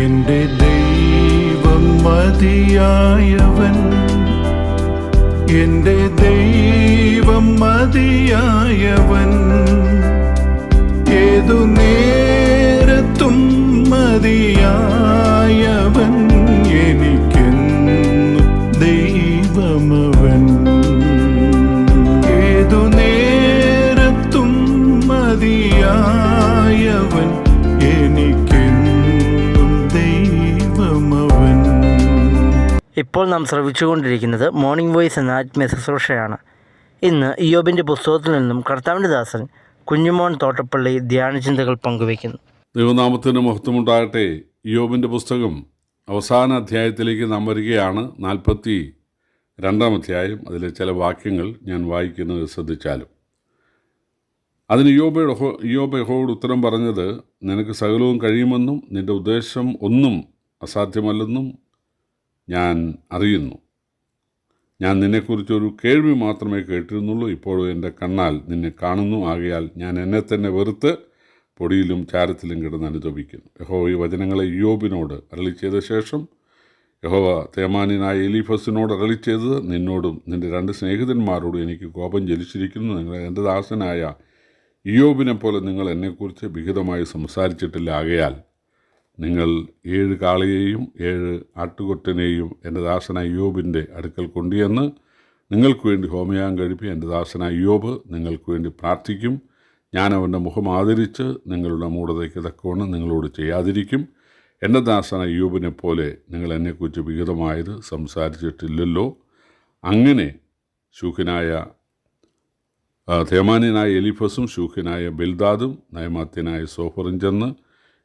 എൻ്റെ ദൈവം മതിയായവൻ, എൻ്റെ ദൈവം മതിയായവൻ, ഏതു നേരത്തും മതിയായവൻ, എനിക്കെന്നും ദൈവമവൻ. ഏതു നേരത്തും മതിയായവൻ, എനിക്കെന്നും ദൈവമവൻ. ഇപ്പോൾ നാം ശ്രവിച്ചുകൊണ്ടിരിക്കുന്നത് മോർണിംഗ് വോയിസ് എന്ന ആത്മീയ ശുശ്രൂഷയാണ്. ഇന്ന് ഇയ്യോബിൻ്റെ പുസ്തകത്തിൽ നിന്നും കർത്താവിൻ്റെ ദാസൻ കുഞ്ഞുമോൻ തോട്ടപ്പള്ളി ധ്യാനചിന്തകൾ പങ്കുവയ്ക്കുന്നു. ദൈവനാമത്തിന് മഹത്വമുണ്ടാകട്ടെ. ഇയ്യോബിൻ്റെ പുസ്തകം അവസാന അധ്യായത്തിലേക്ക് നാം വരികയാണ്. 42-ാം അധ്യായം. അതിലെ ചില വാക്യങ്ങൾ ഞാൻ വായിക്കുന്നത് ശ്രദ്ധിച്ചാലും. അതിന് ഇയ്യോബ് യഹോവയോട് ഉത്തരം പറഞ്ഞത്, നിനക്ക് സകലവും കഴിയുമെന്നും നിൻ്റെ ഉദ്ദേശം ഒന്നും അസാധ്യമല്ലെന്നും ഞാൻ അറിയുന്നു. ഞാൻ നിന്നെക്കുറിച്ചൊരു കേൾവി മാത്രമേ കേട്ടിരുന്നുള്ളൂ. ഇപ്പോഴും എൻ്റെ കണ്ണാൽ നിന്നെ കാണുന്നു. ആകയാൽ ഞാൻ എന്നെ തന്നെ വെറുത്ത് പൊടിയിലും ചാരത്തിലും കിടന്ന് അനുതപിക്കുന്നു. യഹോവ ഈ വചനങ്ങളെ ഇയ്യോബിനോട് അരുളി ചെയ്ത ശേഷം യഹോവ തേമാന്യനായ എലീഫസിനോട് അരുളി ചെയ്തത്, നിന്നോടും നിൻ്റെ 2 സ്നേഹിതന്മാരോടും എനിക്ക് കോപം ജ്വലിച്ചിരിക്കുന്നു. നിങ്ങൾ എൻ്റെ ദാസനായ ഇയ്യോബിനെ പോലെ നിങ്ങൾ എന്നെക്കുറിച്ച് വിഹിതമായി സംസാരിച്ചിട്ടില്ല. ആകയാൽ നിങ്ങൾ 7 കാളയെയും 7 ആട്ടുകൊറ്റനെയും എൻ്റെ ദാസനായ ഇയ്യോബിൻ്റെ അടുക്കൽ കൊണ്ടുവന്ന് നിങ്ങൾക്ക് വേണ്ടി ഹോമയാഗം കഴിപ്പി. എൻ്റെ ദാസനായ ഇയ്യോബ് നിങ്ങൾക്ക് വേണ്ടി പ്രാർത്ഥിക്കും. ഞാൻ അവൻ്റെ മുഖം ആദരിച്ച് നിങ്ങളുടെ മൂഢതയ്ക്ക് തക്കവണ്ണം നിങ്ങളോട് ചെയ്യാതിരിക്കും. എൻ്റെ ദാസനായ ഇയ്യോബിനെ പോലെ നിങ്ങൾ എന്നെക്കുറിച്ച് വിഹിതമായത് സംസാരിച്ചിട്ടില്ലല്ലോ. അങ്ങനെ ശൂഖനായ തേമാന്യനായ എലീഫസും ശൂഖനായ ബിൽദാദും നയമാത്യനായ സോഫറും ചെന്ന്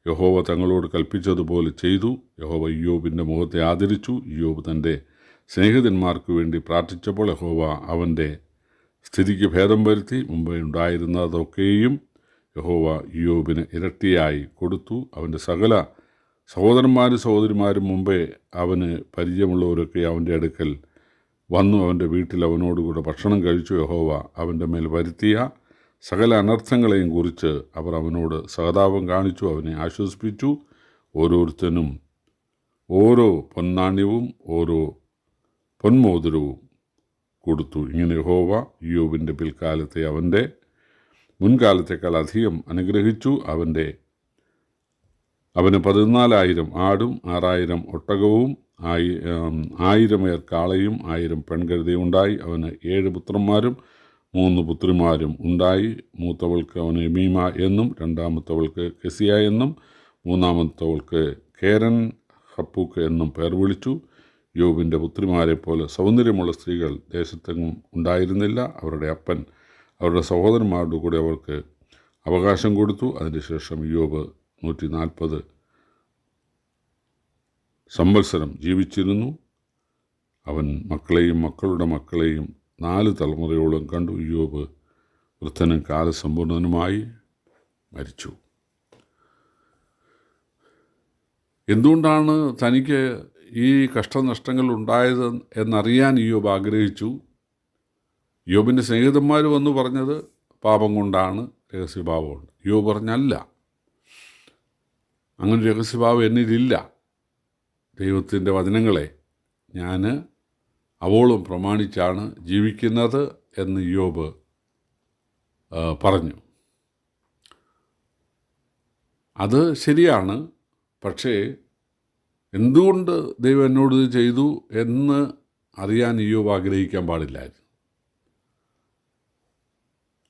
യഹോവ തങ്ങളോട് കൽപ്പിച്ചതുപോലെ ചെയ്തു. യഹോവ ഇയ്യോബിൻ്റെ മുഖത്തെ ആദരിച്ചു. ഇയ്യോബ് തൻ്റെ സ്നേഹിതന്മാർക്ക് വേണ്ടി പ്രാർത്ഥിച്ചപ്പോൾ യഹോവ അവൻ്റെ സ്ഥിതിക്ക് ഭേദം വരുത്തി. മുമ്പേ ഉണ്ടായിരുന്നതൊക്കെയും യഹോവ ഇയ്യോബിന് ഇരട്ടിയായി കൊടുത്തു. അവൻ്റെ സകല സഹോദരന്മാരും സഹോദരിമാരും മുമ്പേ അവന് പരിചയമുള്ളവരൊക്കെ അവൻ്റെ അടുക്കൽ വന്നു അവൻ്റെ വീട്ടിൽ അവനോടുകൂടെ ഭക്ഷണം കഴിച്ചു. യഹോവ അവൻ്റെ മേൽ വരുത്തിയ സകല അനർത്ഥങ്ങളെയും കുറിച്ച് അവർ അവനോട് സഹതാപം കാണിച്ചു, അവനെ ആശ്വസിപ്പിച്ചു. ഓരോരുത്തനും ഓരോ പൊന്നാണ്യവും ഓരോ പൊന്മോതിരവും കൊടുത്തു. ഇങ്ങനെ യഹോവ ഇയ്യോബിൻ്റെ പിൽക്കാലത്തെ അവൻ്റെ മുൻകാലത്തേക്കാൾ അധികം അനുഗ്രഹിച്ചു. അവന് 14,000 ആടും 6,000 ഒട്ടകവും 1,000 കാളയും 1,000 പെൺകഴുതയും ഉണ്ടായി. അവന് 7 പുത്രന്മാരും 3 പുത്രിമാരും ഉണ്ടായി. മൂത്തവൾക്ക് അവന് എമീമ എന്നും, രണ്ടാമത്തവൾക്ക് കെസിയ എന്നും, മൂന്നാമത്തവൾക്ക് കേരൻ ഹപ്പൂക്ക് എന്നും പേർ വിളിച്ചു. യോബിൻ്റെ പുത്രിമാരെ പോലെ സൗന്ദര്യമുള്ള സ്ത്രീകൾ ദേശത്തെങ്ങും ഉണ്ടായിരുന്നില്ല. അവരുടെ അപ്പൻ അവരുടെ സഹോദരന്മാരുടെ കൂടെ അവർക്ക് അവകാശം കൊടുത്തു. അതിനുശേഷം യോബ് 140 സംവത്സരം ജീവിച്ചിരുന്നു. അവൻ മക്കളെയും മക്കളുടെ മക്കളെയും 4 തലമുറയോളം കണ്ടു. യോബ് വൃദ്ധനും കാലസമ്പൂർണനുമായി മരിച്ചു. എന്തുകൊണ്ടാണ് തനിക്ക് ഈ കഷ്ടനഷ്ടങ്ങൾ ഉണ്ടായത് എന്നറിയാൻ ഇയ്യോബ് ആഗ്രഹിച്ചു. ഇയ്യോബിൻ്റെ സ്നേഹിതന്മാർ വന്നു പറഞ്ഞത് പാപം കൊണ്ടാണ്, രഹസ്യഭാവമുണ്ട്. ഇയ്യോബ് പറഞ്ഞല്ല, അങ്ങനെ രഹസ്യഭാവം എന്നിലില്ല. ദൈവത്തിൻ്റെ വചനങ്ങളെ ഞാൻ അവോളം പ്രമാണിച്ചാണ് ജീവിക്കുന്നത് എന്ന് ഇയ്യോബ് പറഞ്ഞു. അത് ശരിയാണ്. പക്ഷേ എന്തുകൊണ്ട് ദൈവം എന്നോട് ഇത് ചെയ്തു എന്ന് അറിയാൻ ഇയ്യോബ് ആഗ്രഹിക്കാൻ പാടില്ലായിരുന്നു.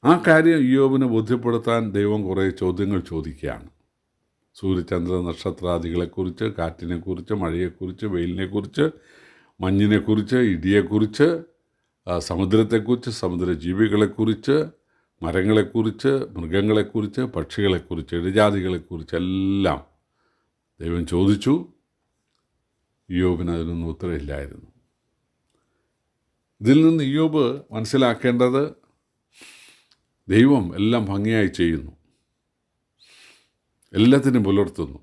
ആ കാര്യം ഇയ്യോബിനെ ബോധ്യപ്പെടുത്താൻ ദൈവം കുറേ ചോദ്യങ്ങൾ ചോദിക്കുകയാണ്. സൂര്യചന്ദ്ര നക്ഷത്രാദികളെക്കുറിച്ച്, കാറ്റിനെക്കുറിച്ച്, മഴയെക്കുറിച്ച്, വെയിലിനെക്കുറിച്ച്, മഞ്ഞിനെക്കുറിച്ച്, ഇടിയെക്കുറിച്ച്, സമുദ്രത്തെക്കുറിച്ച്, സമുദ്രജീവികളെക്കുറിച്ച്, മരങ്ങളെക്കുറിച്ച്, മൃഗങ്ങളെക്കുറിച്ച്, പക്ഷികളെക്കുറിച്ച്, ഇഴജാതികളെക്കുറിച്ചെല്ലാം ദൈവം ചോദിച്ചു. ഇയ്യോബിന് അതിനൊന്നും ഉത്തരമില്ലായിരുന്നു. ഇതിൽ നിന്ന് ഇയ്യോബ് മനസ്സിലാക്കേണ്ടത് ദൈവം എല്ലാം ഭംഗിയായി ചെയ്യുന്നു, എല്ലാത്തിനും പുലർത്തുന്നു.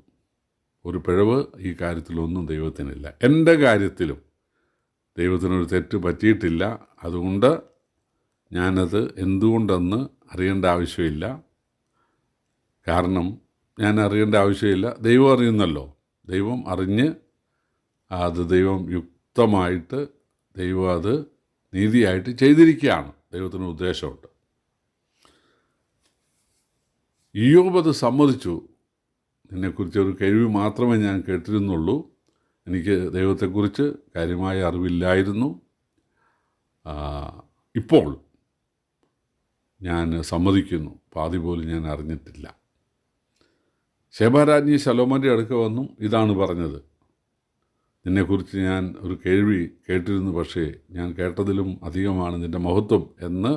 ഒരു പിഴവ് ഈ കാര്യത്തിലൊന്നും ദൈവത്തിനില്ല. എൻ്റെ കാര്യത്തിലും ദൈവത്തിനൊരു തെറ്റ് പറ്റിയിട്ടില്ല. അതുകൊണ്ട് ഞാനത് എന്തുകൊണ്ടെന്ന് അറിയേണ്ട ആവശ്യമില്ല. കാരണം ഞാൻ അറിയേണ്ട ആവശ്യമില്ല, ദൈവം അറിയുന്നല്ലോ. ദൈവം അറിഞ്ഞ് അത് ദൈവം യുക്തമായിട്ട് ദൈവം അത് നീതിയായിട്ട് ചെയ്തിരിക്കുകയാണ്. ദൈവത്തിന് ഉദ്ദേശമുണ്ട്. ഇയ്യോബ് അത് സമ്മതിച്ചു. നിന്നെക്കുറിച്ച് ഒരു കഴിവ് മാത്രമേ ഞാൻ കേട്ടിരുന്നുള്ളൂ, എനിക്ക് ദൈവത്തെക്കുറിച്ച് കാര്യമായ അറിവില്ലായിരുന്നു. ഇപ്പോൾ ഞാൻ സമ്മതിക്കുന്നു, പാതി പോലും ഞാൻ അറിഞ്ഞിട്ടില്ല. ശേബാരാജ്ഞി ശലോമോൻ്റെ അടുക്ക വന്നു ഇതാണ് പറഞ്ഞത്, നിന്നെക്കുറിച്ച് ഞാൻ ഒരു കേൾവി കേട്ടിരുന്നു, പക്ഷേ ഞാൻ കേട്ടതിലും അധികമാണ് നിൻ്റെ മഹത്വം എന്ന്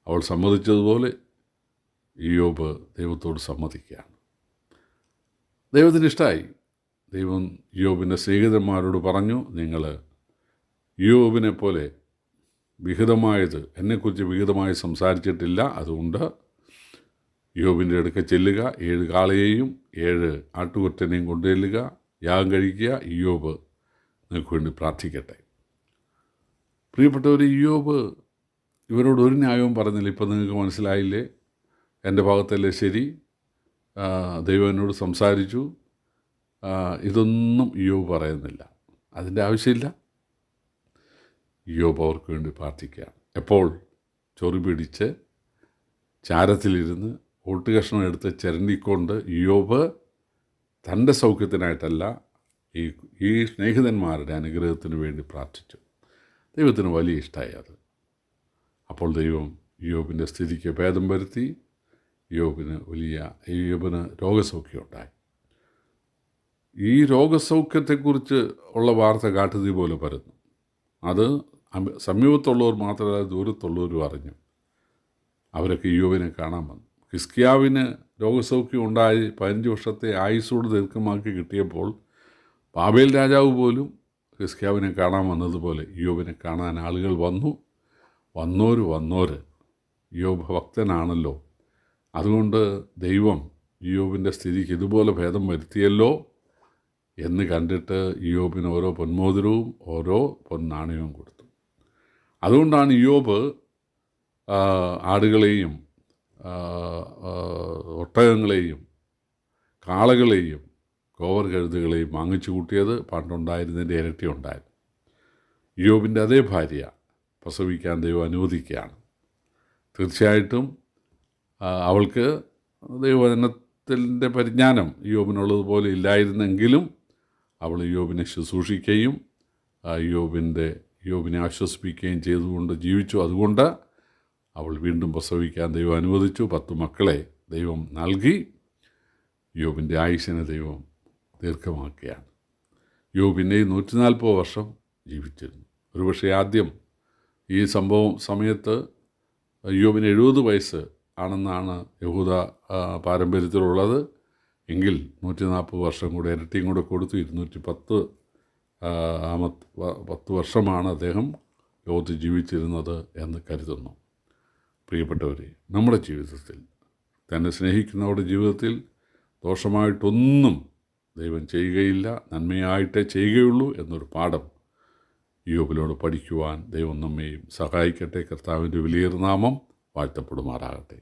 അവൾ സമ്മതിച്ചതുപോലെ ഇയ്യോബ് ദൈവത്തോട് സമ്മതിക്കുകയാണ്. ദൈവത്തിന് ഇഷ്ടമായി. ദൈവം ഇയ്യോബിൻ്റെ സ്നേഹിതന്മാരോട് പറഞ്ഞു, നിങ്ങൾ ഇയ്യോബിനെ പോലെ വിഹിതമായത് എന്നെക്കുറിച്ച് വിഹിതമായി സംസാരിച്ചിട്ടില്ല, അതുകൊണ്ട് ഇയ്യോബിൻ്റെ അടുക്ക ചെല്ലുക, 7 കാളയെയും 7 ആട്ടുകൊറ്റനെയും കൊണ്ടുചെല്ലുക, യാഗം കഴിക്കുക, ഇയ്യോബ് നിങ്ങൾക്ക് വേണ്ടി പ്രാർത്ഥിക്കട്ടെ. പ്രിയപ്പെട്ടവർ, ഇയ്യോബ് ഇവരോട് ഒരു ന്യായവും പറഞ്ഞില്ല. ഇപ്പം നിങ്ങൾക്ക് മനസ്സിലായില്ലേ, എൻ്റെ ഭാഗത്തല്ലേ ശരി, ദൈവം എന്നോട് സംസാരിച്ചു, ഇതൊന്നും ഇയ്യോബ് പറയുന്നില്ല. അതിൻ്റെ ആവശ്യമില്ല. ഇയ്യോബ് അവർക്ക് വേണ്ടി പ്രാർത്ഥിക്കുകയാണ്. എപ്പോൾ ചൊറി പിടിച്ച് ചാരത്തിലിരുന്ന് ഓട്ടുകഷ്ണം എടുത്ത് ചിരണ്ടിക്കൊണ്ട് ഇയ്യോബ് തൻ്റെ സൗഖ്യത്തിനായിട്ടല്ല ഈ സ്നേഹിതന്മാരുടെ അനുഗ്രഹത്തിന് വേണ്ടി പ്രാർത്ഥിച്ചു. ദൈവത്തിന് വലിയ ഇഷ്ടമായി അത്. അപ്പോൾ ദൈവം ഇയ്യോബിൻ്റെ സ്ഥിതിക്ക് ഭേദം വരുത്തി. ഇയ്യോബിന് രോഗസൗഖ്യമുണ്ടായി. ഈ രോഗസൗഖ്യത്തെക്കുറിച്ച് ഉള്ള വാർത്ത കാട്ടുതീ പോലെ പരന്നു. അത് സമീപത്തുള്ളവർ മാത്രമല്ല, ദൂരത്തുള്ളവരും അറിഞ്ഞു. അവരൊക്കെ ഇയ്യോബിനെ കാണാൻ വന്നു. ഹിസ്കിയാവിന് രോഗസൗഖ്യം ഉണ്ടായി 15 വർഷത്തെ ആയുസ്സോട് ദീർഘമാക്കി കിട്ടിയപ്പോൾ ബാബേൽ രാജാവ് പോലും ഹിസ്കിയാവിനെ കാണാൻ വന്നതുപോലെ ഇയ്യോബിനെ കാണാൻ ആളുകൾ വന്നു. വന്നോര് ഇയ്യോബ് ഭക്തനാണല്ലോ, അതുകൊണ്ട് ദൈവം ഇയ്യോബിൻ്റെ സ്ഥിതിക്ക് ഇതുപോലെ ഭേദം വരുത്തിയല്ലോ എന്ന് കണ്ടിട്ട് ഇയ്യോബിന് ഓരോ പൊന്മോതിരവും ഓരോ പൊന്നാണയവും കൊടുത്തു. അതുകൊണ്ടാണ് ഇയ്യോബ് ആടുകളെയും ഒട്ടകങ്ങളെയും കാളകളെയും കോവർ കഴുതുകളെയും വാങ്ങിച്ചു കൂട്ടിയത്. പണ്ടുണ്ടായിരുന്നതിൻ്റെ ഇരട്ടി ഉണ്ടായിരുന്നു. ഇയ്യോബിൻ്റെ അതേ ഭാര്യ പ്രസവിക്കാൻ ദൈവം അനുവദിക്കുകയാണ്. തീർച്ചയായിട്ടും അവൾക്ക് ദൈവവചനത്തിൻ്റെ പരിജ്ഞാനം ഇയ്യോബിനുള്ളതുപോലെ ഇല്ലായിരുന്നെങ്കിലും അവൾ ഇയ്യോബിനെ ശുശ്രൂഷിക്കുകയും ഇയ്യോബിനെ ആശ്വസിപ്പിക്കുകയും ചെയ്തുകൊണ്ട് ജീവിച്ചു. അതുകൊണ്ട് അവൾ വീണ്ടും പ്രസവിക്കാൻ ദൈവം അനുവദിച്ചു. 10 മക്കളെ ദൈവം നൽകി. ഇയ്യോബിൻ്റെ ആയുസ്സിനെ ദൈവം ദീർഘമാക്കുകയാണ്. ഇയ്യോബ് പിന്നെയും 140 വർഷം ജീവിച്ചിരുന്നു. ഒരുപക്ഷെ ആദ്യം ഈ സമയത്ത് ഇയ്യോബിന് 70 വയസ്സ് ആണെന്നാണ് യഹൂദ പാരമ്പര്യത്തിലുള്ളത്. എങ്കിൽ 140 വർഷം കൂടെ ഇരട്ടിയും കൂടെ കൊടുത്തു 210 വർഷമാണ് അദ്ദേഹം ലോകത്ത് ജീവിച്ചിരുന്നത് എന്ന് കരുതുന്നു. പ്രിയപ്പെട്ടവരെ, നമ്മുടെ ജീവിതത്തിൽ, തന്നെ സ്നേഹിക്കുന്നവരുടെ ജീവിതത്തിൽ ദോഷമായിട്ടൊന്നും ദൈവം ചെയ്യുകയില്ല, നന്മയായിട്ടേ ചെയ്യുകയുള്ളൂ എന്നൊരു പാഠം ഇയ്യോബിനോട് പഠിക്കുവാൻ ദൈവം നമ്മെയും സഹായിക്കട്ടെ. കർത്താവിൻ്റെ വലിയൊരു നാമം വാഴ്ത്തപ്പെടുമാറാകട്ടെ.